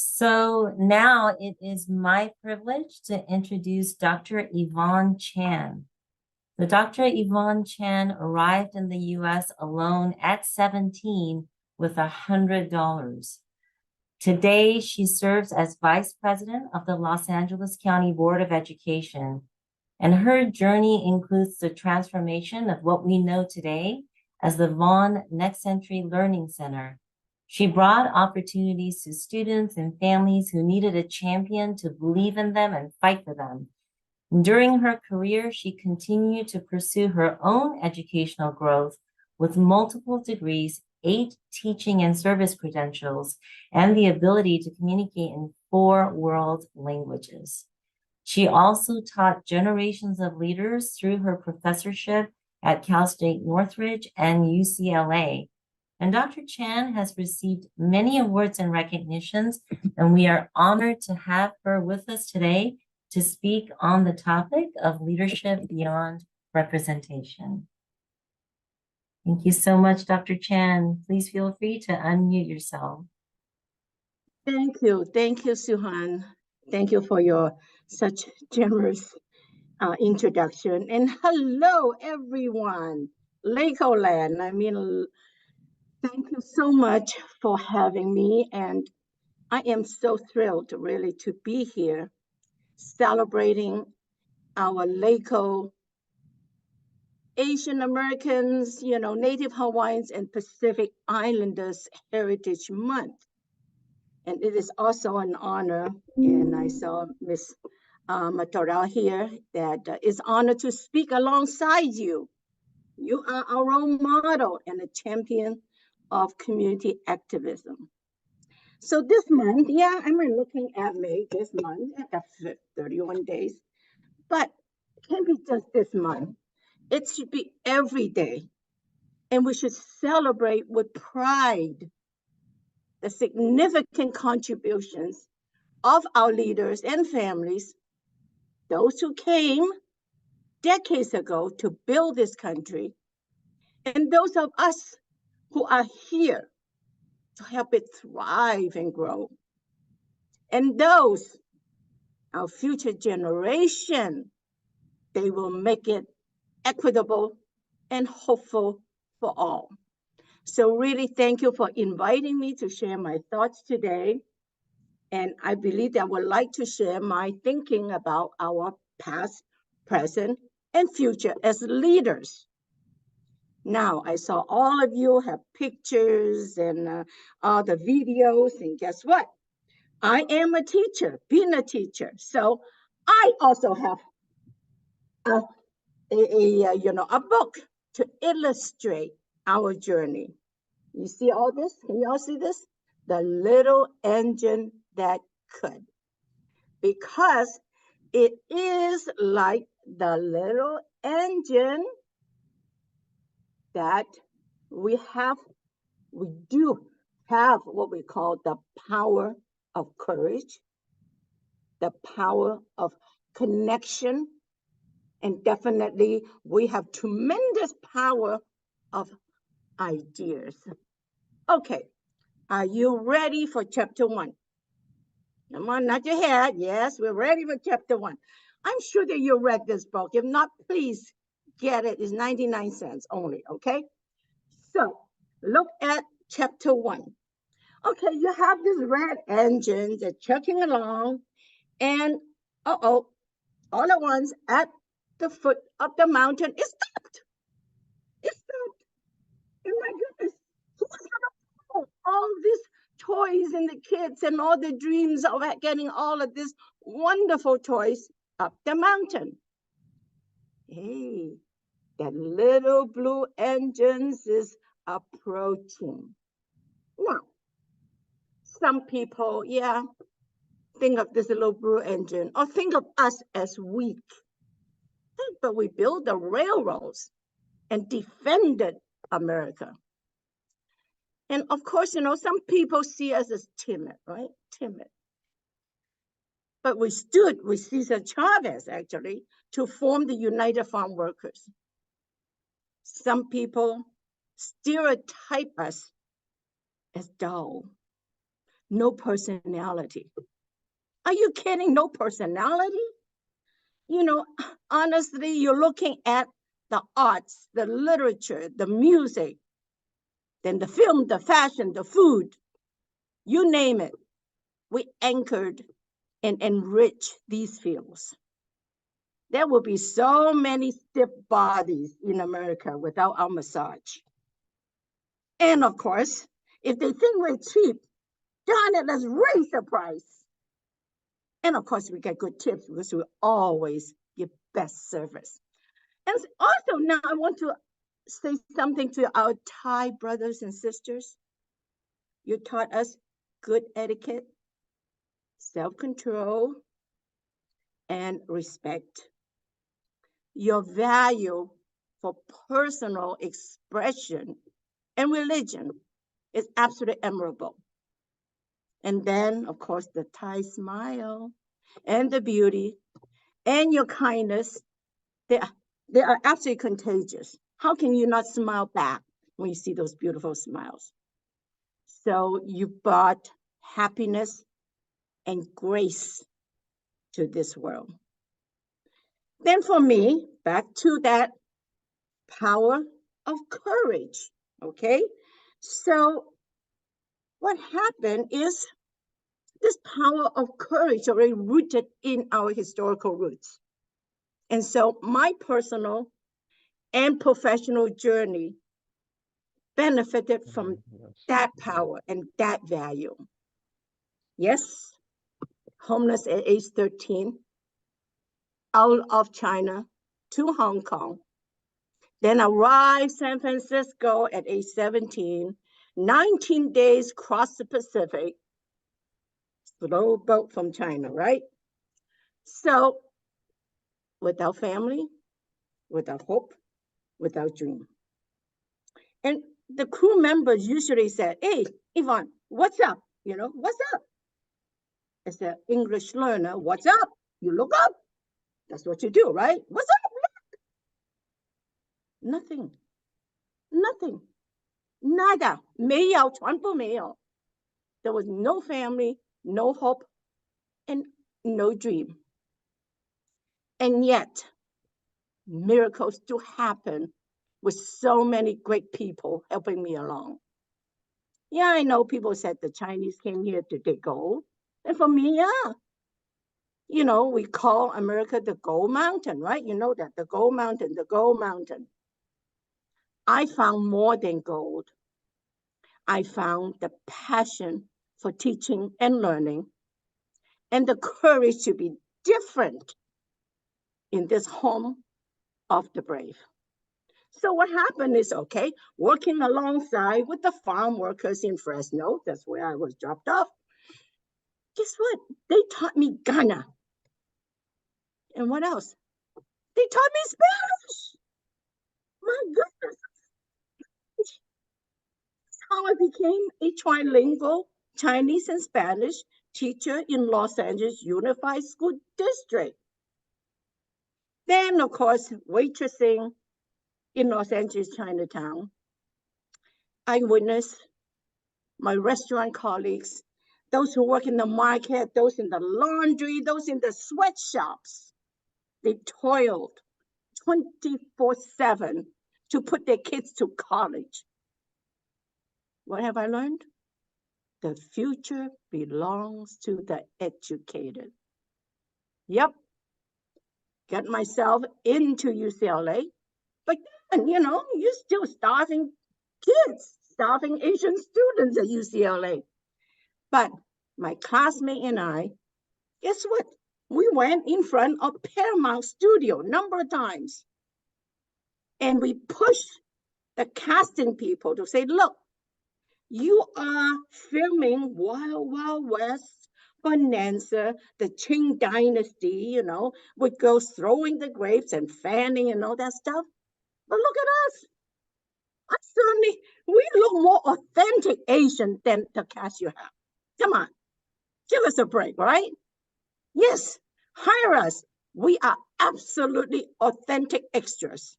So now it is my privilege to introduce Dr. Yvonne Chan. So Dr. Yvonne Chan arrived in the US alone at 17 with $100. Today, she serves as Vice President of the Los Angeles County Board of Education, and her journey includes the transformation of what we know today as the Vaughn Next Century Learning Center. She brought opportunities to students and families who needed a champion to believe in them and fight for them. During her career, she continued to pursue her own educational growth with multiple degrees, 8 teaching and service credentials, and the ability to communicate in 4 world languages. She also taught generations of leaders through her professorship at Cal State Northridge and UCLA. And Dr. Chan has received many awards and recognitions, and we are honored to have her with us today to speak on the topic of leadership beyond representation. Thank you so much, Dr. Chan. Please feel free to unmute yourself. Thank you, Suhan. Thank you for your such generous introduction. And hello, everyone. LACOE land. Thank you so much for having me. And I am so thrilled really to be here celebrating our LACOE Asian Americans, Native Hawaiians and Pacific Islanders Heritage Month. And it is also an honor, and I saw Miss Martorell here, that is honored to speak alongside you. You are our role model and a champion of community activism. So this month, I'm looking at May this month, at 31 days, but it can't be just this month. It should be every day. And we should celebrate with pride the significant contributions of our leaders and families, those who came decades ago to build this country, and those of us who are here to help it thrive and grow. And those, our future generation, they will make it equitable and hopeful for all. So really, thank you for inviting me to share my thoughts today. And I believe that I would like to share my thinking about our past, present, and future as leaders. Now, I saw all of you have pictures and all the videos, and guess what? I am a teacher, being a teacher. So I also have a book to illustrate our journey. You see all this? Can you all see this? The little engine that could. Because it is like the little engine that we do have what we call the power of courage, the power of connection, and definitely we have tremendous power of ideas. Okay, are you ready for chapter 1? Come on, nod your head. Yes, we're ready for chapter 1. I'm sure that you read this book. If not, please get it. It's 99 cents only, okay? So look at chapter 1. Okay, you have this red engine that's chugging along, and all at once at the foot of the mountain, it stopped. It stopped. And my goodness, who's gonna pull all these toys and the kids and all the dreams of getting all of these wonderful toys up the mountain? Hey, that little blue engine is approaching. Now, some people, think of this little blue engine or think of us as weak. But we built the railroads and defended America. And of course, some people see us as timid, right? Timid. But we stood with Cesar Chavez, actually, to form the United Farm Workers. Some people stereotype us as dull. no personality. Are you kidding? No personality? You know, honestly, you're looking at the arts, the literature, the music, then the film, the fashion, the food, you name it. We anchored and enrich these fields. There will be so many stiff bodies in America without our massage. And of course, if they think we're cheap, darn it, let's raise the price. And of course, we get good tips because we always give best service. And also now I want to say something to our Thai brothers and sisters. You taught us good etiquette, self-control, and respect. Your value for personal expression and religion is absolutely admirable. And then, of course, the Thai smile and the beauty and your kindness, they are absolutely contagious. How can you not smile back when you see those beautiful smiles? So you brought happiness and grace to this world. Then for me, back to that power of courage, okay? So what happened is this power of courage already rooted in our historical roots. And so my personal and professional journey benefited from that power and that value. Yes, homeless at age 13, out of China to Hong Kong, then arrived San Francisco at age 17, 19 days crossed the Pacific, slow boat from China, right? So without family, without hope, without dream. And the crew members usually said, hey, Yvonne, what's up? You know, what's up? As an English learner, what's up? You look up. That's what you do, right? What's up? Nothing. Nothing. Nada. 没有，全部没有. There was no family, no hope, and no dream. And yet, miracles do happen with so many great people helping me along. Yeah, I know people said the Chinese came here to dig gold. And for me, yeah. You know, we call America the Gold Mountain, right? You know that, the Gold Mountain, the Gold Mountain. I found more than gold. I found the passion for teaching and learning and the courage to be different in this home of the brave. So what happened is, okay, working alongside with the farm workers in Fresno, that's where I was dropped off. Guess what? They taught me Ghana. And what else? They taught me Spanish. My goodness. That's how I became a trilingual Chinese and Spanish teacher in Los Angeles Unified School District. Then, of course, waitressing in Los Angeles Chinatown. I witnessed my restaurant colleagues, those who work in the market, those in the laundry, those in the sweatshops. They toiled 24/7 to put their kids to college. What have I learned? The future belongs to the educated. Yep. Got myself into UCLA, but then, you know, you're still starving kids, starving Asian students at UCLA. But my classmate and I, guess what? We went in front of Paramount Studio a number of times. And we pushed the casting people to say, look, you are filming Wild Wild West, Bonanza, the Qing Dynasty, you know, with girls throwing the grapes and fanning and all that stuff. But look at us. We look more authentic Asian than the cast you have. Come on, give us a break, right? Yes, hire us. We are absolutely authentic extras.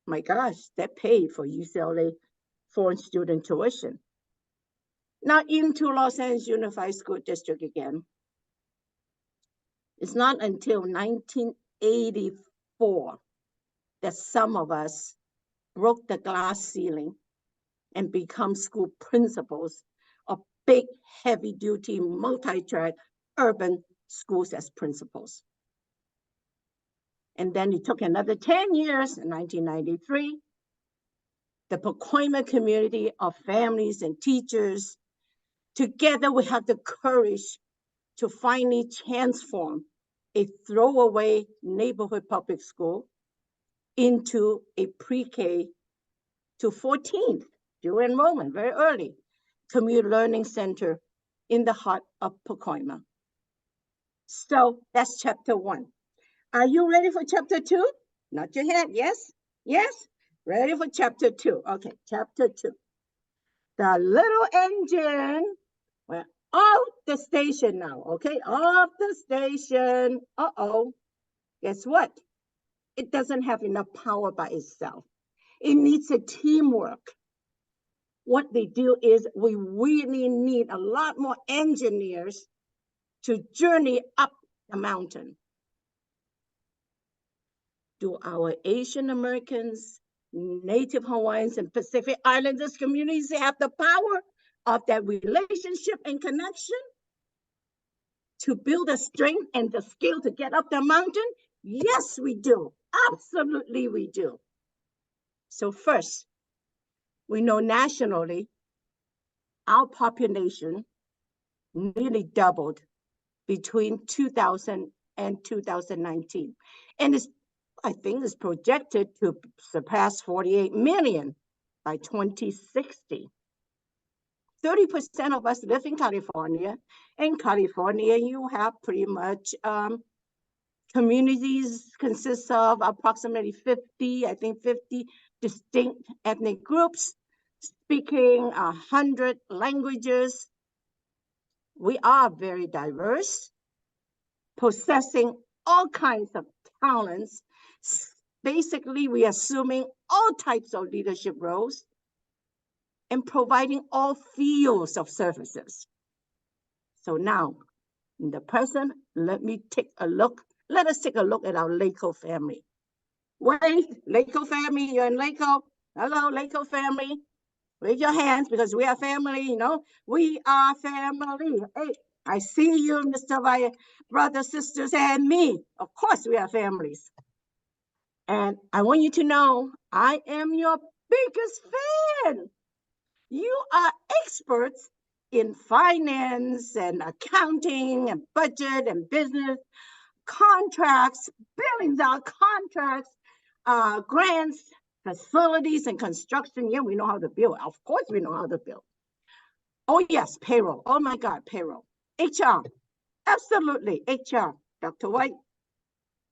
My gosh, that paid for UCLA foreign student tuition. Now into Los Angeles Unified School District again. It's not until 1984 that some of us broke the glass ceiling and become school principals of big, heavy-duty, multi-track urban schools as principals. And then it took another 10 years in 1993. The Pacoima community of families and teachers, together we have the courage to finally transform a throwaway neighborhood public school into a pre-K to 14th, dual enrollment, very early, community learning center in the heart of Pacoima. So that's chapter 1. Are you ready for chapter 2? Nod your head, yes? Yes? Ready for chapter 2. Okay, chapter 2. The little engine, we're off the station now, okay? Off the station. Uh-oh. Guess what? It doesn't have enough power by itself. It needs a teamwork. What they do is we really need a lot more engineers to journey up the mountain. Do our Asian Americans, Native Hawaiians, and Pacific Islanders communities have the power of that relationship and connection to build the strength and the skill to get up the mountain? Yes, we do. Absolutely, we do. So first, we know nationally, our population nearly doubled between 2000 and 2019. And I think it's projected to surpass 48 million by 2060. 30% of us live in California. In California, you have pretty much communities consist of approximately 50 distinct ethnic groups speaking 100 languages. We are very diverse, possessing all kinds of talents. Basically, we are assuming all types of leadership roles and providing all fields of services. So now, in the present, let us take a look at our LACOE family. Wait, LACOE family, you're in LACOE? Hello, LACOE family. Raise your hands because we are family, you know. We are family. Hey, I see you, Mr. My brothers, sisters, and me. Of course, we are families. And I want you to know, I am your biggest fan. You are experts in finance and accounting and budget and business, contracts, billings out contracts, grants, facilities and construction. Yeah, we know how to build. Of course, we know how to build. Oh, yes, payroll. Oh, my God, payroll. HR. Absolutely, HR. Dr. White,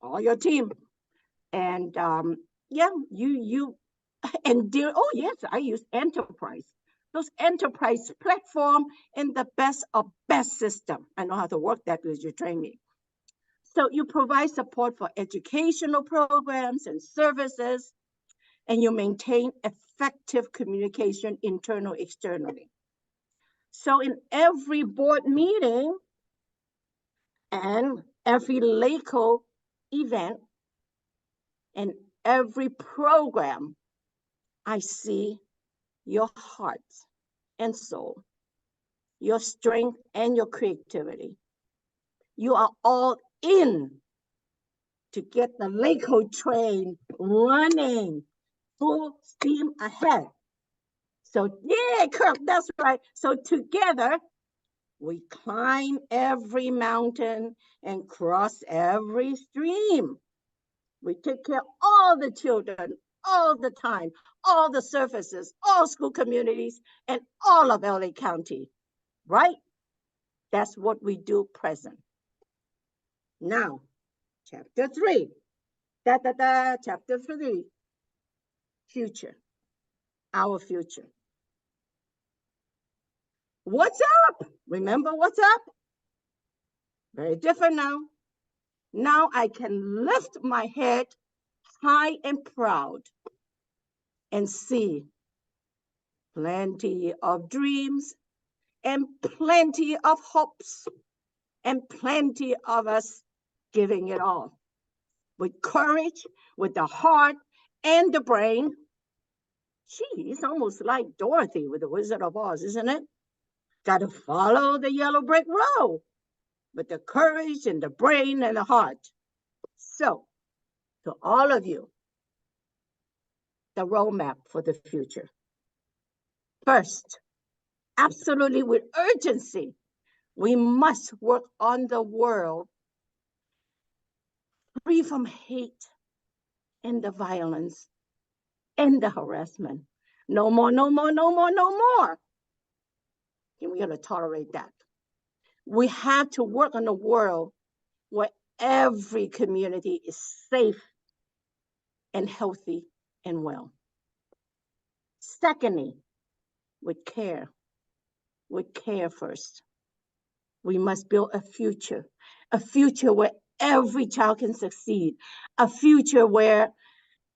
all your team. And yeah, oh, yes, I use enterprise. Those enterprise platform and the best of best system. I know how to work that because you train me. So you provide support for educational programs and services, and you maintain effective communication internal, externally. So in every board meeting and every LACOE event and every program, I see your heart and soul, your strength and your creativity. You are all in to get the LACOE train running full steam ahead. So yeah, Kirk, that's right. So together, we climb every mountain and cross every stream. We take care of all the children, all the time, all the services, all school communities, and all of LA County, right? That's what we do present. Now, chapter 3. Chapter 3. Future. Our future. What's up? Remember what's up? Very different now. Now I can lift my head high and proud and see plenty of dreams and plenty of hopes, and plenty of us giving it all. With courage, with the heart and the brain. It's almost like Dorothy with the Wizard of Oz, isn't it? Got to follow the yellow brick road with the courage and the brain and the heart. So, to all of you, the roadmap for the future. First, absolutely with urgency, we must work on the world free from hate and the violence and the harassment. No more, no more, no more, no more. And we're going to tolerate that. We have to work on a world where every community is safe and healthy and well. Secondly, with care first. We must build a future where every child can succeed, a future where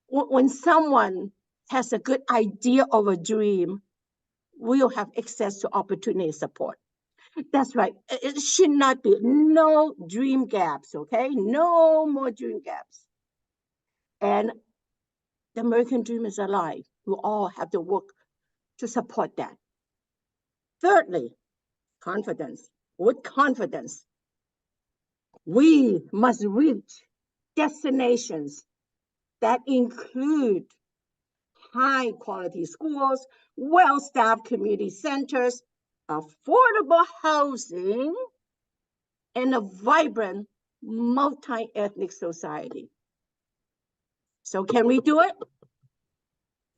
when someone has a good idea of a dream, we'll have access to opportunity and support. That's right. It should not be no dream gaps, okay? No more dream gaps. And the American dream is alive. We all have to work to support that. Thirdly, confidence. With confidence, we must reach destinations that include high quality schools, well-staffed community centers, affordable housing, and a vibrant multi-ethnic society. So can we do it?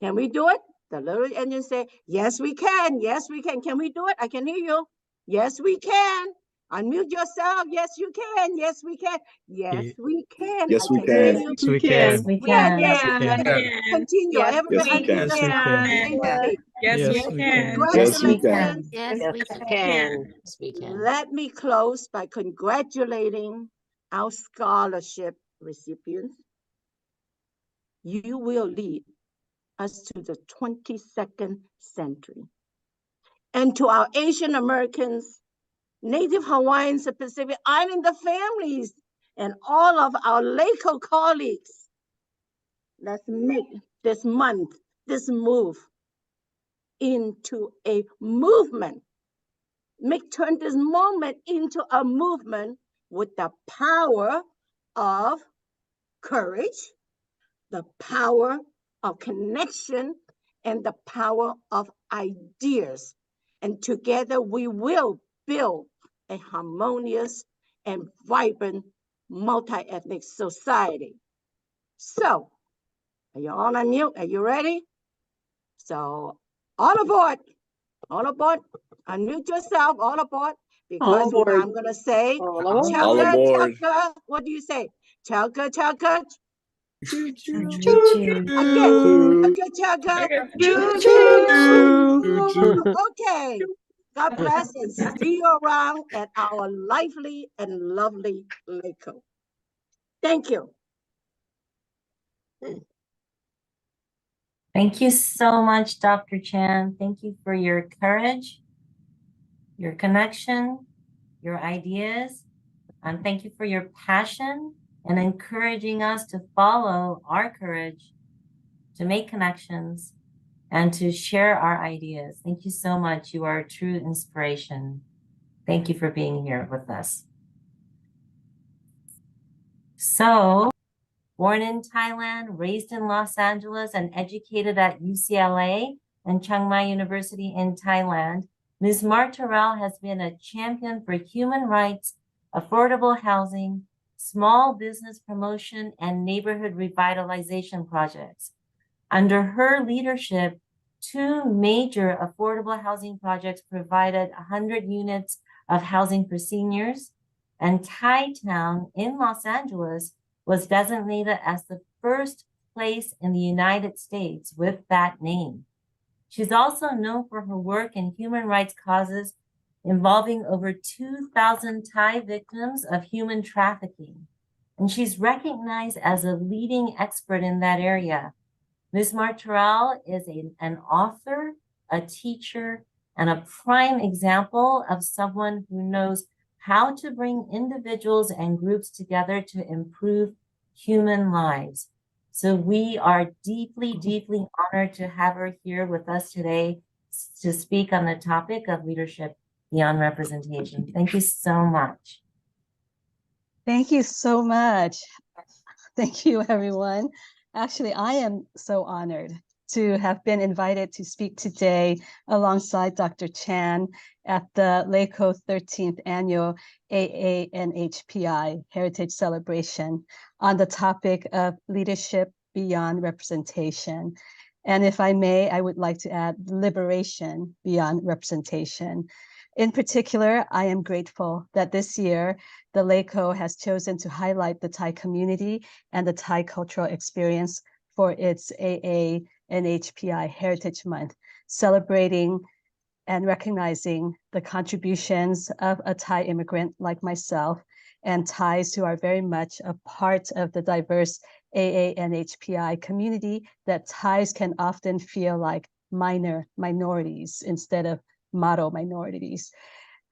Can we do it? The little engine say, yes, we can. Yes, we can. Can we do it? I can hear you. Yes, we can. Unmute yourself. Yes, you can. Yes, we can. Yes, we can. Yes, I we can hear can. you. Yes, we Yes, can. we Yeah, can. yes, Yes, we we can. can. Continue. Yes, Everybody we can. unmute Yes, we yourself can. and say with me. Yes, Yes, we we can. can. Yes, we can. Congratulations. Yes, we Yes, can. Yes, we can. Let me close by congratulating our scholarship recipients. You will lead us to the 22nd century. And to our Asian Americans, Native Hawaiians, and Pacific Islander families, and all of our LACOE colleagues, let's make this month, this move into a movement. Turn this moment into a movement with the power of courage, the power of connection, and the power of ideas. And together we will build a harmonious and vibrant multi-ethnic society. So, are you all on mute? Are you ready? So, all aboard, unmute yourself, all aboard, because All aboard. I'm gonna say, All aboard. All chugga, aboard. chugga. What do you say? Chugga, chugga. Choo choo Choo choo. Again, Choo. chugga, chugga. Choo choo. choo. Okay. God bless and see you around at our lively and lovely LACOE. Thank you. Thank you so much, Dr. Chan. Thank you for your courage, your connection, your ideas, and thank you for your passion and encouraging us to follow our courage, to make connections, and to share our ideas. Thank you so much. You are a true inspiration. Thank you for being here with us. So, born in Thailand, raised in Los Angeles, and educated at UCLA and Chiang Mai University in Thailand, Ms. Martorell has been a champion for human rights, affordable housing, small business promotion, and neighborhood revitalization projects. Under her leadership, 2 major affordable housing projects provided 100 units of housing for seniors, and Thai Town in Los Angeles was designated as the first place in the United States with that name. She's also known for her work in human rights causes involving over 2,000 Thai victims of human trafficking, and she's recognized as a leading expert in that area. Ms. Martorell is an author, a teacher, and a prime example of someone who knows how to bring individuals and groups together to improve human lives. So we are deeply, deeply honored to have her here with us today to speak on the topic of leadership beyond representation. Thank you so much. Thank you so much. Thank you, everyone. Actually, I am so honored to have been invited to speak today alongside Dr. Chan at the LACOE 13th Annual AANHPI Heritage Celebration on the topic of leadership beyond representation. And if I may, I would like to add liberation beyond representation. In particular, I am grateful that this year, the LACOE has chosen to highlight the Thai community and the Thai cultural experience for its AA and HPI Heritage Month, celebrating and recognizing the contributions of a Thai immigrant like myself and Thais who are very much a part of the diverse AA and HPI community that Thais can often feel like minorities instead of model minorities.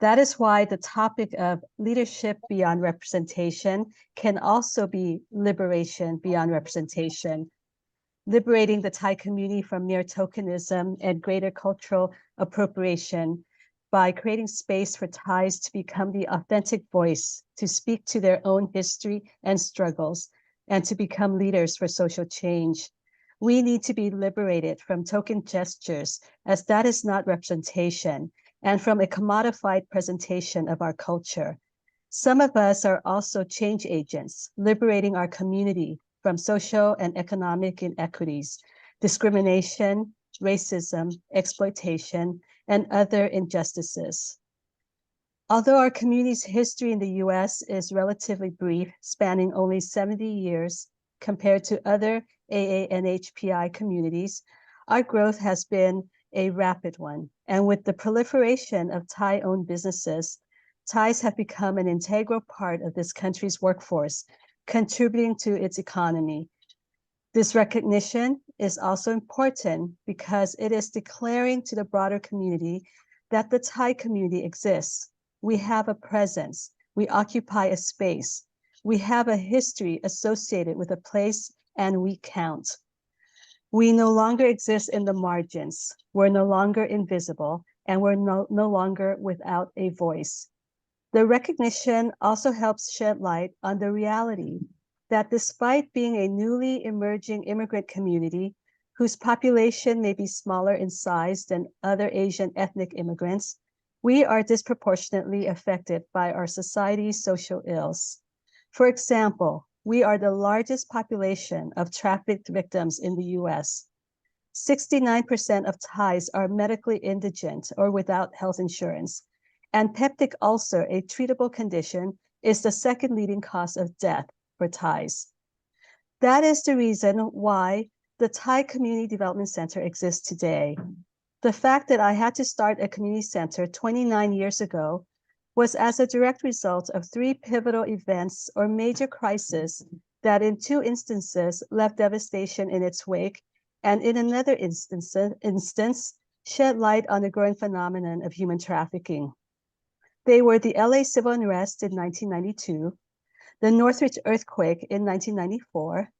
That is why the topic of leadership beyond representation can also be liberation beyond representation, liberating the Thai community from mere tokenism and greater cultural appropriation by creating space for Thais to become the authentic voice, to speak to their own history and struggles, and to become leaders for social change. We need to be liberated from token gestures, as that is not representation, and from a commodified presentation of our culture. Some of us are also change agents, liberating our community from social and economic inequities, discrimination, racism, exploitation, and other injustices. Although our community's history in the US is relatively brief, spanning only 70 years compared to other AA and HPI communities, our growth has been a rapid one. And with the proliferation of Thai-owned businesses, Thais have become an integral part of this country's workforce, contributing to its economy. This recognition is also important because it is declaring to the broader community that the Thai community exists. We have a presence, we occupy a space, we have a history associated with a place, and we count. We no longer exist in the margins, we're no longer invisible, and we're no longer without a voice. The recognition also helps shed light on the reality that despite being a newly emerging immigrant community whose population may be smaller in size than other Asian ethnic immigrants, we are disproportionately affected by our society's social ills. For example, we are the largest population of trafficked victims in the US. 69% of Thais are medically indigent or without health insurance, and peptic ulcer, a treatable condition, is the second leading cause of death for Thais. That is the reason why the Thai Community Development Center exists today. The fact that I had to start a community center 29 years ago was as a direct result of 3 pivotal events or major crises that in 2 instances left devastation in its wake, and in another instance shed light on the growing phenomenon of human trafficking. They were the LA civil unrest in 1992, the Northridge earthquake in 1994,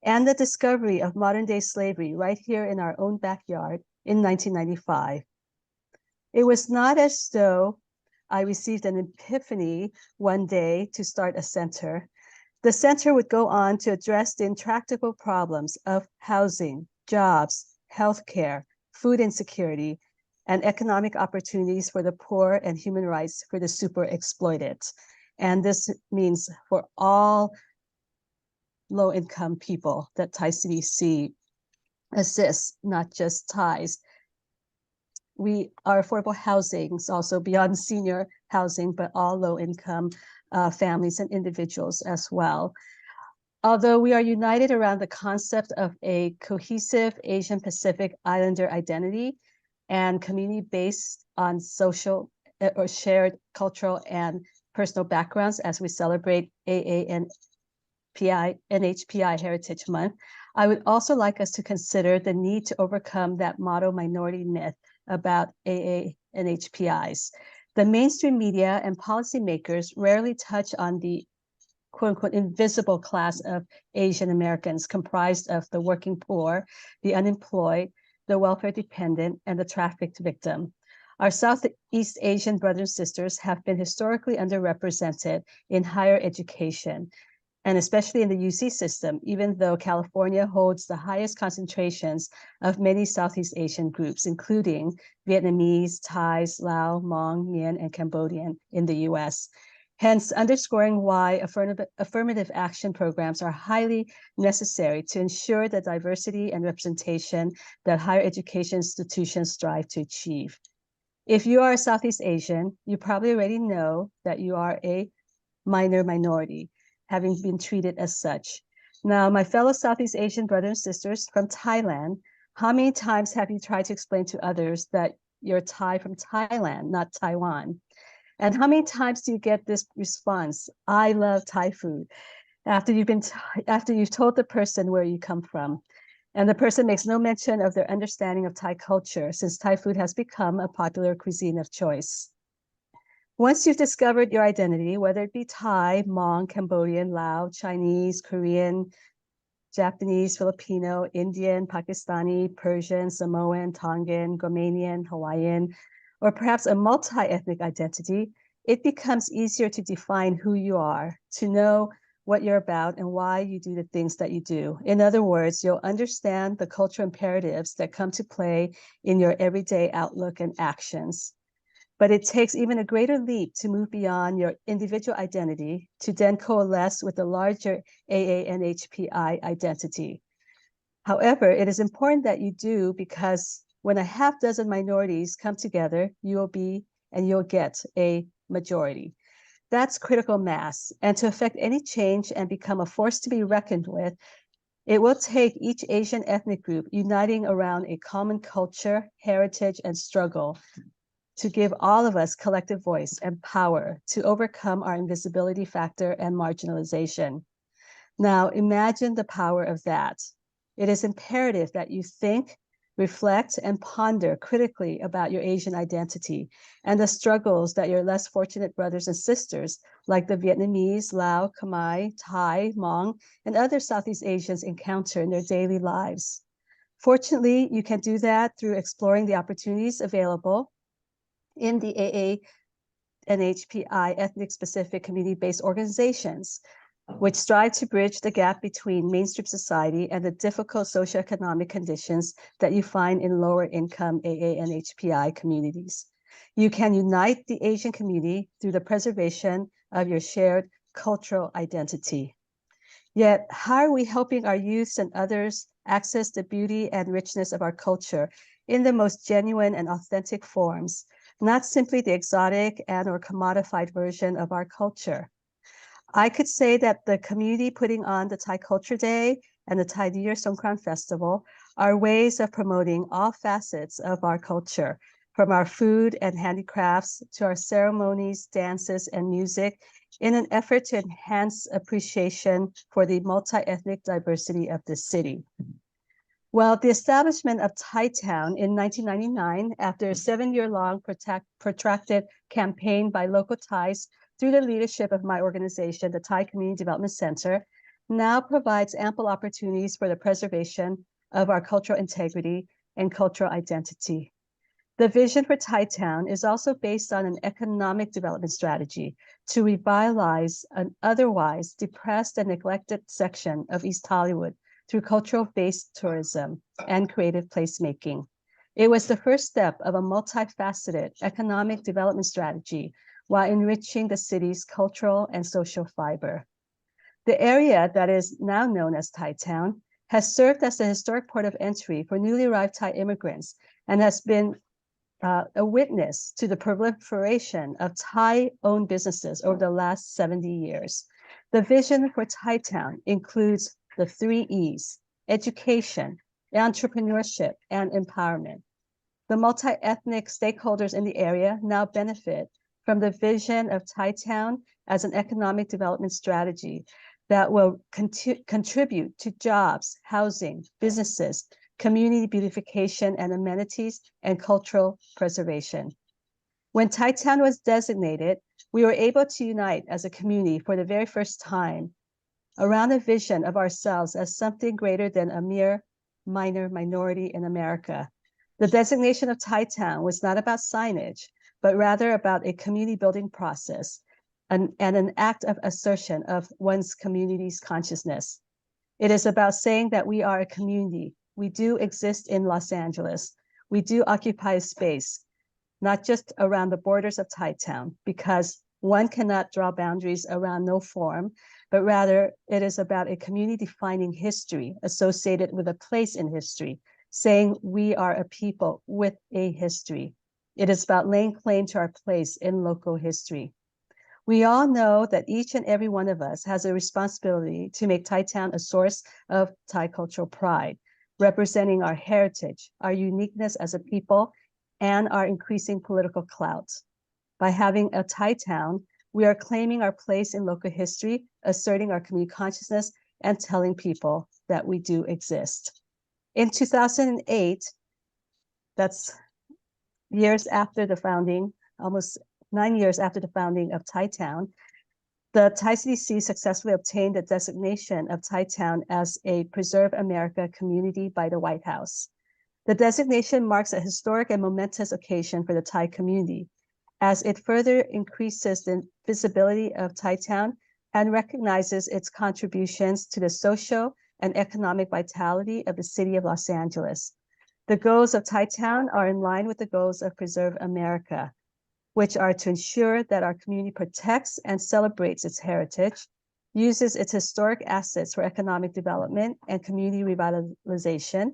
and the discovery of modern-day slavery right here in our own backyard in 1995. It was not as though I received an epiphany one day to start a center. The center would go on to address the intractable problems of housing, jobs, healthcare, food insecurity, and economic opportunities for the poor and human rights for the super exploited. And this means for all low-income people that Thai CDC assists, not just Thais. Our affordable housing is also beyond senior housing, but all low-income families and individuals as well. Although we are united around the concept of a cohesive Asian Pacific Islander identity and community based on social or shared cultural and personal backgrounds as we celebrate AA and NHPI Heritage Month, I would also like us to consider the need to overcome that model minority myth about AA NHPIs. The mainstream media and policymakers rarely touch on the quote unquote invisible class of Asian Americans comprised of the working poor, the unemployed, the welfare dependent, and the trafficked victim. Our Southeast Asian brothers and sisters have been historically underrepresented in higher education, and especially in the UC system, even though California holds the highest concentrations of many Southeast Asian groups, including Vietnamese, Thais, Lao, Hmong, Mien, and Cambodian in the US. Hence, underscoring why affirmative action programs are highly necessary to ensure the diversity and representation that higher education institutions strive to achieve. If you are a Southeast Asian, you probably already know that you are a minor minority, having been treated as such. Now, my fellow Southeast Asian brothers and sisters from Thailand, how many times have you tried to explain to others that you're Thai from Thailand, not Taiwan? And how many times do you get this response, I love Thai food, after you've told the person where you come from? And the person makes no mention of their understanding of Thai culture, since Thai food has become a popular cuisine of choice. Once you've discovered your identity, whether it be Thai, Hmong, Cambodian, Lao, Chinese, Korean, Japanese, Filipino, Indian, Pakistani, Persian, Samoan, Tongan, Romanian, Hawaiian, or perhaps a multi-ethnic identity, it becomes easier to define who you are, to know what you're about and why you do the things that you do. In other words, you'll understand the cultural imperatives that come to play in your everyday outlook and actions. But it takes even a greater leap to move beyond your individual identity to then coalesce with the larger AANHPI identity. However, it is important that you do, because when a half dozen minorities come together, you'll get a majority. That's critical mass. And to affect any change and become a force to be reckoned with, it will take each Asian ethnic group uniting around a common culture, heritage, and struggle to give all of us collective voice and power to overcome our invisibility factor and marginalization. Now, imagine the power of that. It is imperative that you think, reflect, and ponder critically about your Asian identity and the struggles that your less fortunate brothers and sisters, like the Vietnamese, Lao, Khmer, Thai, Hmong, and other Southeast Asians encounter in their daily lives. Fortunately, you can do that through exploring the opportunities available in the AANHPI ethnic-specific community-based organizations, which strive to bridge the gap between mainstream society and the difficult socioeconomic conditions that you find in lower-income AANHPI communities. You can unite the Asian community through the preservation of your shared cultural identity. Yet, how are we helping our youths and others access the beauty and richness of our culture in the most genuine and authentic forms, not simply the exotic and or commodified version of our culture? I could say that the community putting on the Thai Culture Day and the Thai New Year Songkran Festival are ways of promoting all facets of our culture, from our food and handicrafts to our ceremonies, dances, and music, in an effort to enhance appreciation for the multi-ethnic diversity of this city. Well, the establishment of Thai Town in 1999, after a 7-year-long protracted campaign by local Thais through the leadership of my organization, the Thai Community Development Center, now provides ample opportunities for the preservation of our cultural integrity and cultural identity. The vision for Thai Town is also based on an economic development strategy to revitalize an otherwise depressed and neglected section of East Hollywood through cultural-based tourism and creative placemaking. It was the first step of a multifaceted economic development strategy while enriching the city's cultural and social fiber. The area that is now known as Thai Town has served as a historic port of entry for newly arrived Thai immigrants and has been a witness to the proliferation of Thai-owned businesses over the last 70 years. The vision for Thai Town includes the 3 E's: education, entrepreneurship, and empowerment. The multi-ethnic stakeholders in the area now benefit from the vision of Thai Town as an economic development strategy that will contribute to jobs, housing, businesses, community beautification and amenities, and cultural preservation. When Thai Town was designated, we were able to unite as a community for the very first time around a vision of ourselves as something greater than a mere minority in America. The designation of Thai Town was not about signage, but rather about a community building process and an act of assertion of one's community's consciousness. It is about saying that we are a community. We do exist in Los Angeles. We do occupy a space, not just around the borders of Thai Town, because one cannot draw boundaries around no form, but rather it is about a community defining history associated with a place in history, saying we are a people with a history. It is about laying claim to our place in local history. We all know that each and every one of us has a responsibility to make Thai Town a source of Thai cultural pride, representing our heritage, our uniqueness as a people, and our increasing political clout. By having a Thai Town, we are claiming our place in local history, asserting our community consciousness, and telling people that we do exist. In 2008, that's years after the founding, almost 9 years after the founding of Thai Town, the Thai CDC successfully obtained the designation of Thai Town as a Preserve America community by the White House. The designation marks a historic and momentous occasion for the Thai community, as it further increases the visibility of Thai Town and recognizes its contributions to the social and economic vitality of the city of Los Angeles. The goals of Thai Town are in line with the goals of Preserve America, which are to ensure that our community protects and celebrates its heritage, uses its historic assets for economic development and community revitalization,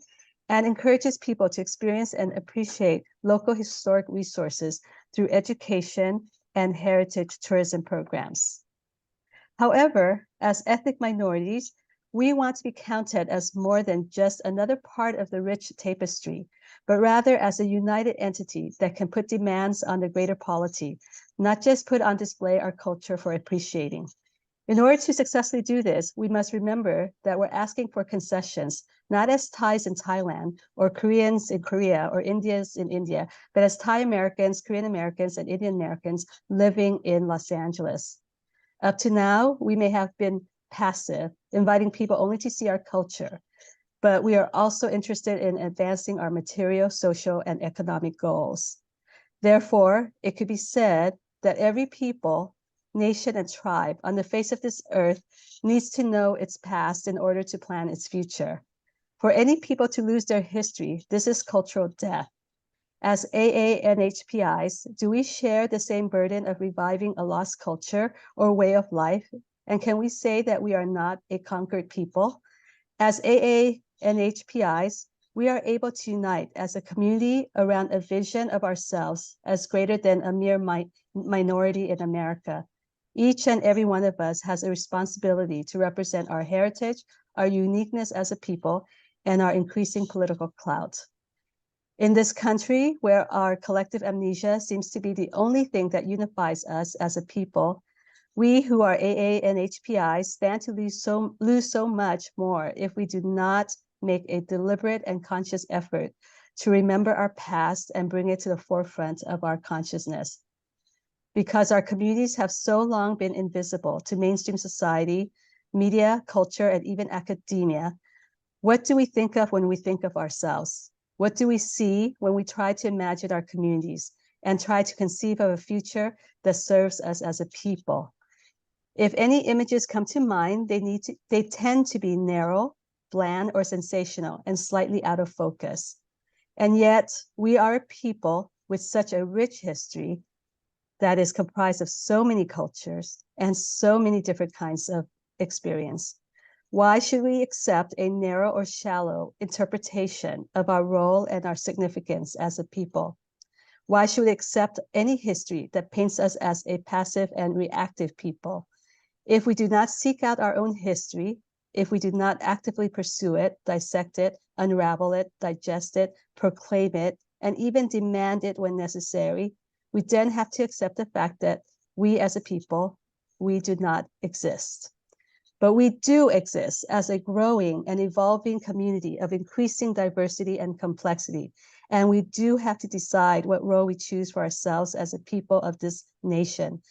and encourages people to experience and appreciate local historic resources through education and heritage tourism programs. However, as ethnic minorities, we want to be counted as more than just another part of the rich tapestry, but rather as a united entity that can put demands on the greater polity, not just put on display our culture for appreciating. In order to successfully do this, we must remember that we're asking for concessions, not as Thais in Thailand, or Koreans in Korea, or Indians in India, but as Thai Americans, Korean Americans, and Indian Americans living in Los Angeles. Up to now, we may have been passive, inviting people only to see our culture, but we are also interested in advancing our material, social, and economic goals. Therefore, it could be said that every people, nation, and tribe on the face of this earth needs to know its past in order to plan its future. For any people to lose their history, this is cultural death. As AA and HPIs, do we share the same burden of reviving a lost culture or way of life? And can we say that we are not a conquered people? As AA and HPIs, we are able to unite as a community around a vision of ourselves as greater than a mere minority in America. Each and every one of us has a responsibility to represent our heritage, our uniqueness as a people, and our increasing political clout. In this country, where our collective amnesia seems to be the only thing that unifies us as a people, we who are AA and HPI stand to lose so much more if we do not make a deliberate and conscious effort to remember our past and bring it to the forefront of our consciousness. Because our communities have so long been invisible to mainstream society, media, culture, and even academia, what do we think of when we think of ourselves? What do we see when we try to imagine our communities and try to conceive of a future that serves us as a people? If any images come to mind, they tend to be narrow, bland, or sensational, and slightly out of focus. And yet, we are a people with such a rich history that is comprised of so many cultures and so many different kinds of experience. Why should we accept a narrow or shallow interpretation of our role and our significance as a people? Why should we accept any history that paints us as a passive and reactive people? If we do not seek out our own history, if we do not actively pursue it, dissect it, unravel it, digest it, proclaim it, and even demand it when necessary, we then have to accept the fact that we as a people, we do not exist. But we do exist as a growing and evolving community of increasing diversity and complexity. And we do have to decide what role we choose for ourselves as a people of this nation.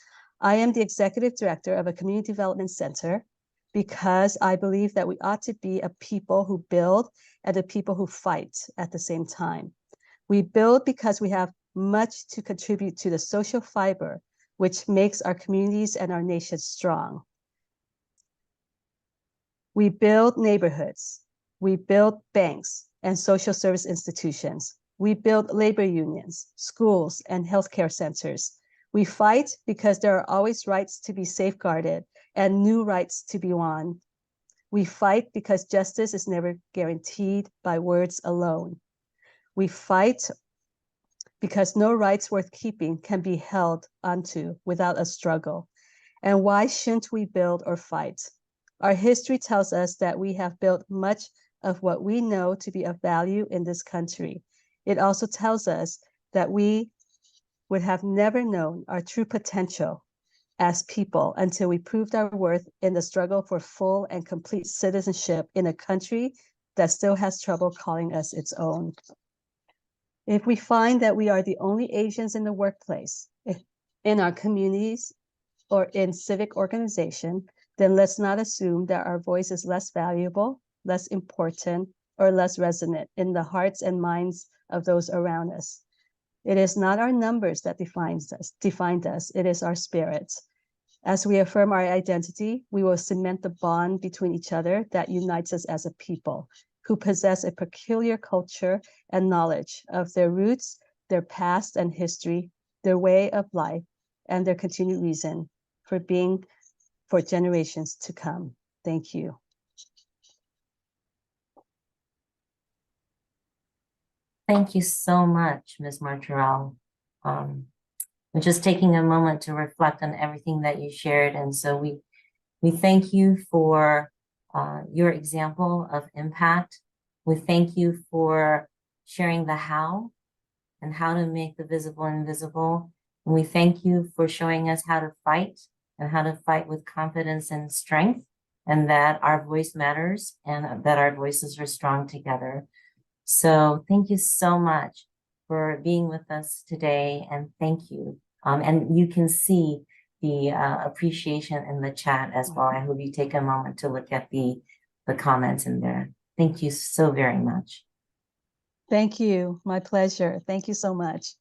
I am the executive director of a community development center because I believe that we ought to be a people who build and a people who fight at the same time. We build because we have much to contribute to the social fiber, which makes our communities and our nation strong. We build neighborhoods. We build banks and social service institutions. We build labor unions, schools, and healthcare centers. We fight because there are always rights to be safeguarded and new rights to be won. We fight because justice is never guaranteed by words alone. We fight because no rights worth keeping can be held onto without a struggle. And why shouldn't we build or fight? Our history tells us that we have built much of what we know to be of value in this country. It also tells us that we would have never known our true potential as people until we proved our worth in the struggle for full and complete citizenship in a country that still has trouble calling us its own. If we find that we are the only Asians in the workplace, in our communities, or in civic organization, then let's not assume that our voice is less valuable, less important, or less resonant in the hearts and minds of those around us. It is not our numbers that defined us, it is our spirits. As we affirm our identity, we will cement the bond between each other that unites us as a people who possess a peculiar culture and knowledge of their roots, their past and history, their way of life, and their continued reason for being for generations to come. Thank you. Thank you so much, Ms. Martorell. We're just taking a moment to reflect on everything that you shared. And so we thank you for your example of impact. We thank you for sharing the how and how to make the visible invisible. And we thank you for showing us how to fight and how to fight with confidence and strength, and that our voice matters and that our voices are strong together. So thank you so much for being with us today, and thank you. And you can see the appreciation in the chat as well. I hope you take a moment to look at the comments in there. Thank you so very much. Thank you. My pleasure. Thank you so much.